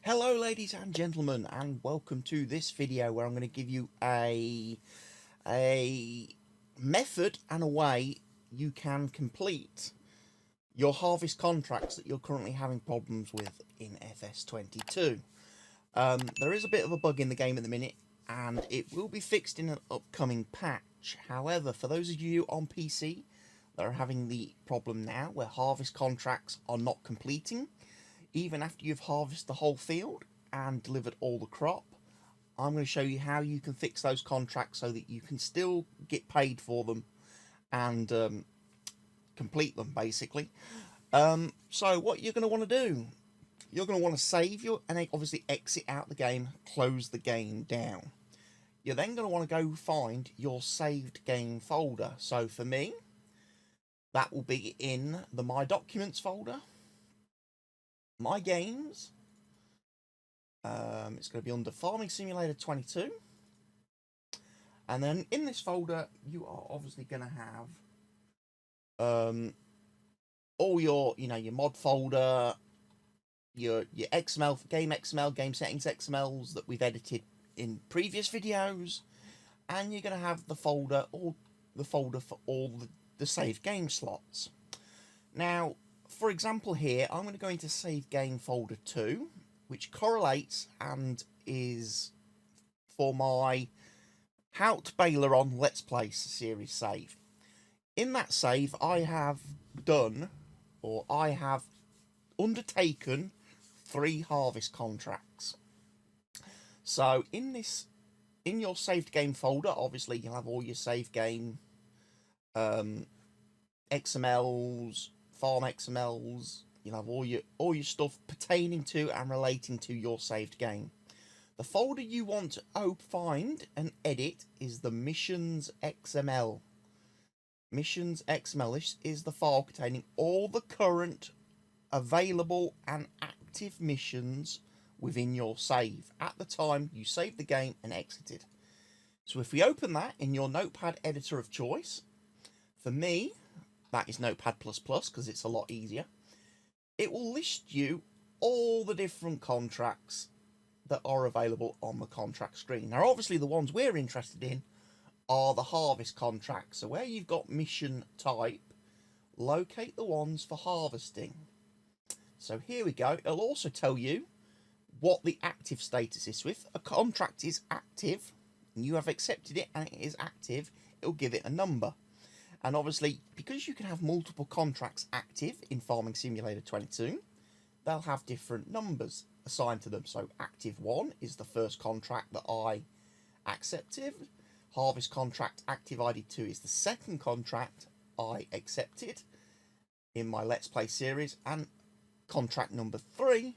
Hello ladies and gentlemen, and welcome to this video where I'm going to give you a method and a way you can complete your harvest contracts that you're currently having problems with in FS22. There is a bit of a bug in the game at the minute and it will be fixed in an upcoming patch. However, for those of you on PC that are having the problem now where harvest contracts are not completing, even after you've harvested the whole field and delivered all the crop, I'm going to show you how you can fix those contracts so that you can still get paid for them and complete them, basically. So what you're going to want to do, you're going to want to save your, and obviously exit out the game, close the game down. You're then going to want to go find your saved game folder. So for me, that will be in the My Documents folder. My games, it's going to be under Farming Simulator 22, and then in this folder you are obviously going to have all your your mod folder, your XML, game XML, game settings XMLs that we've edited in previous videos, and you're going to have the folder for all the save game slots. Now, for example, here I'm going to go into Save Game Folder 2, which correlates and is for my Hout Baylor on Let's Play series save. In that save, I have undertaken 3 harvest contracts. So in your saved game folder, obviously you'll have all your save game XMLs, farm XMLs, you'll have all your stuff pertaining to and relating to your saved game. The folder you want to find and edit is the missions XML. Missions XML, this is the file containing all the current available and active missions within your save at the time you saved the game and exited. So if we open that in your notepad editor of choice, for me that is Notepad++ because it's a lot easier. It will list you all the different contracts that are available on the contract screen. Now, obviously, the ones we're interested in are the harvest contracts. So where you've got mission type, locate the ones for harvesting. So here we go. It'll also tell you what the active status is. If a contract is active and you have accepted it and it is active, it'll give it a number. And obviously, because you can have multiple contracts active in Farming Simulator 22, they'll have different numbers assigned to them. So active 1 is the first contract that I accepted. Harvest contract active ID 2 is the second contract I accepted in my Let's Play series. And contract number 3,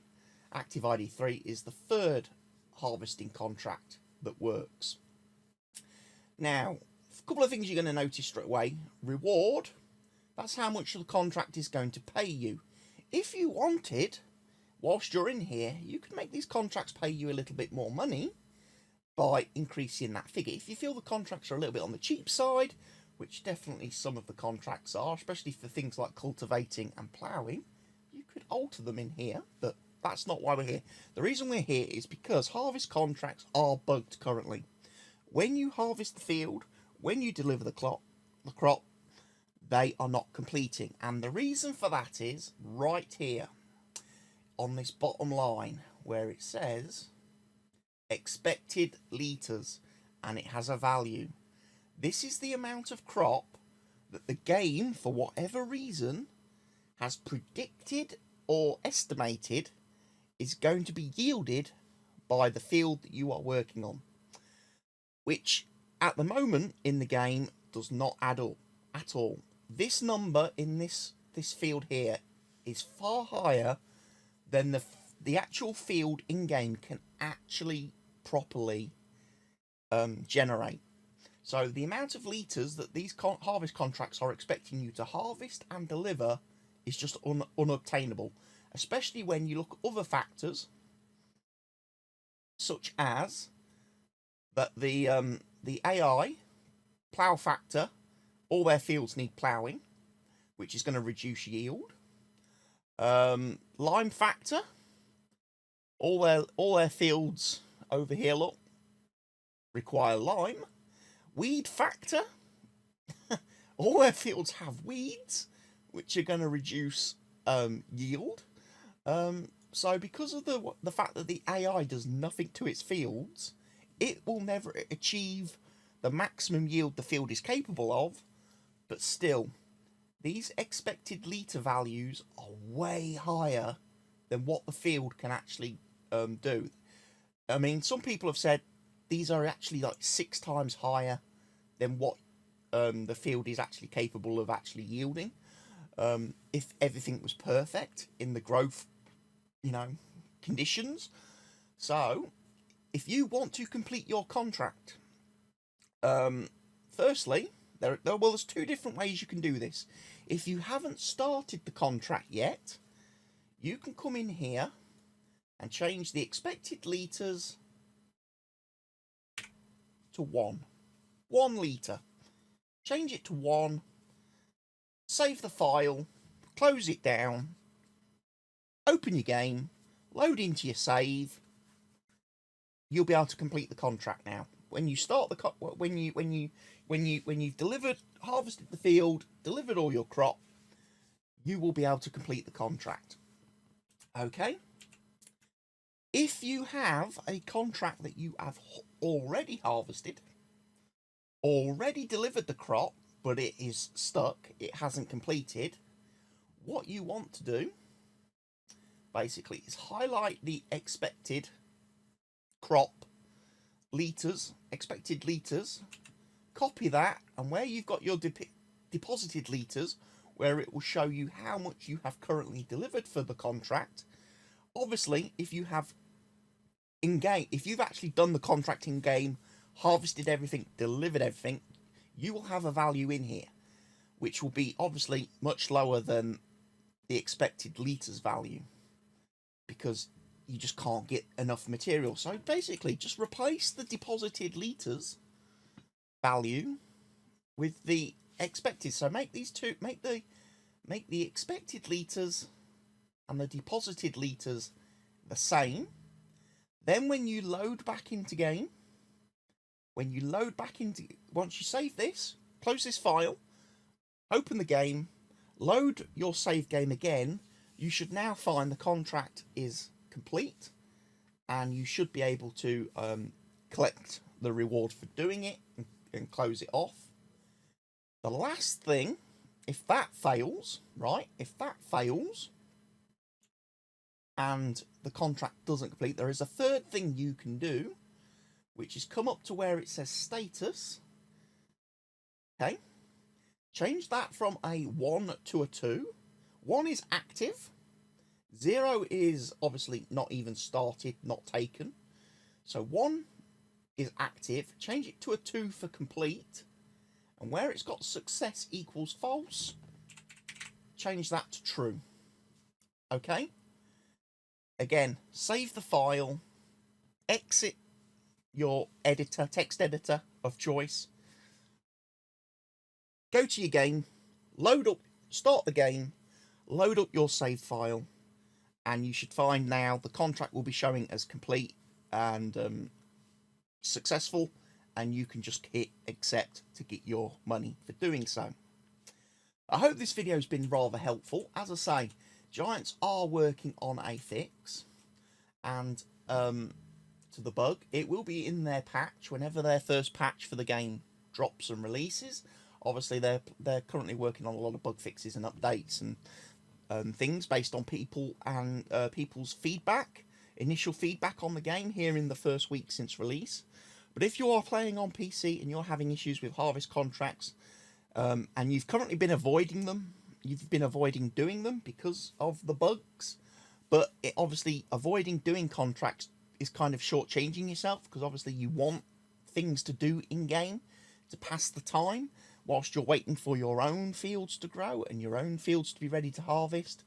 active ID 3, is the third harvesting contract that works. Now, a couple of things you're going to notice straight away. Reward, that's how much the contract is going to pay you. If you wanted, whilst you're in here, you could make these contracts pay you a little bit more money by increasing that figure. If you feel the contracts are a little bit on the cheap side, which definitely some of the contracts are, especially for things like cultivating and ploughing, you could alter them in here, but that's not why we're here. The reason we're here is because harvest contracts are bugged currently. When you harvest the field, when you deliver the crop, they are not completing. And the reason for that is right here on this bottom line where it says expected litres and it has a value. This is the amount of crop that the game, for whatever reason, has predicted or estimated is going to be yielded by the field that you are working on, which at the moment in the game does not add up at all. This number in this field here is far higher than the actual field in game can actually properly generate. So the amount of litres that these harvest contracts are expecting you to harvest and deliver is just unobtainable, especially when you look at other factors such as that the AI plough factor, all their fields need ploughing, which is going to reduce yield. Lime factor, all their fields over here, look, require lime. Weed factor. All their fields have weeds, which are going to reduce yield. So because of the fact that the AI does nothing to its fields, it will never achieve the maximum yield the field is capable of. But still, these expected litre values are way higher than what the field can actually do. I mean, some people have said these are actually like 6 times higher than what the field is actually capable of actually yielding. If everything was perfect in the growth, conditions. So, if you want to complete your contract, firstly, there's 2 different ways you can do this. If you haven't started the contract yet, you can come in here and change the expected litres to 1. 1 litre. Change it to 1. Save the file. Close it down. Open your game. Load into your save. You'll be able to complete the contract now. When you start the when you've harvested the field, delivered all your crop, you will be able to complete the contract. Okay. If you have a contract that you have already harvested, already delivered the crop, but it is stuck, it hasn't completed, what you want to do basically is highlight the expected crop litres, expected litres, copy that, and where you've got your deposited litres, where it will show you how much you have currently delivered for the contract. Obviously, if you have in-game, if you've actually done the contract in-game, harvested everything, delivered everything, you will have a value in here, which will be obviously much lower than the expected litres value, because you just can't get enough material. So basically, just replace the deposited litres value with the expected. So make these two, make the expected litres and the deposited litres the same. Then when you load back into game, once you save this, close this file, open the game, load your save game again, you should now find the contract is complete, and you should be able to collect the reward for doing it and close it off. The last thing, if that fails, and the contract doesn't complete, there is a third thing you can do, which is come up to where it says status. Okay, change that from a 1 to a 2. 1 is active. 0 is obviously not even started, not taken. So 1 is active. Change it to a 2 for complete. And where it's got success equals false, change that to true. Okay? Again, save the file. Exit your editor, text editor of choice. Go to your game. Load up, start the game. Load up your save file. And you should find now the contract will be showing as complete and successful, and you can just hit accept to get your money for doing so. I hope this video has been rather helpful. As I say, Giants are working on a fix, and to the bug, it will be in their patch whenever their first patch for the game drops and releases. Obviously, they're currently working on a lot of bug fixes and updates and things based on people and people's feedback, initial feedback on the game here in the first week since release. But if you are playing on PC and you're having issues with harvest contracts, and you've currently been avoiding them, you've been avoiding doing them because of the bugs, but obviously avoiding doing contracts is kind of shortchanging yourself, because obviously you want things to do in game to pass the time whilst you're waiting for your own fields to grow and your own fields to be ready to harvest.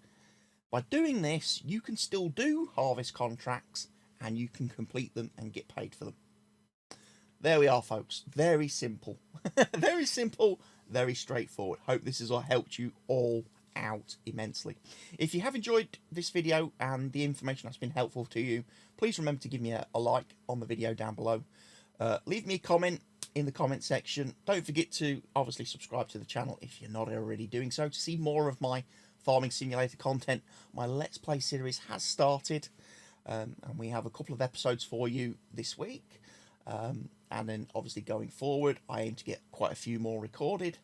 By doing this, you can still do harvest contracts and you can complete them and get paid for them. There we are, folks. Very simple. Very simple, very straightforward. Hope this has helped you all out immensely. If you have enjoyed this video and the information that's been helpful to you, please remember to give me a like on the video down below. Leave me a comment in the comment section. Don't forget to obviously subscribe to the channel if you're not already doing so to see more of my farming simulator content. My Let's Play series has started, and we have a couple of episodes for you this week. And then obviously going forward, I aim to get quite a few more recorded.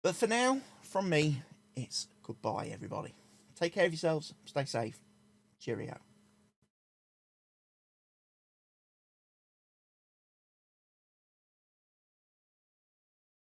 But for now, from me, it's goodbye, everybody. Take care of yourselves. Stay safe. Cheerio.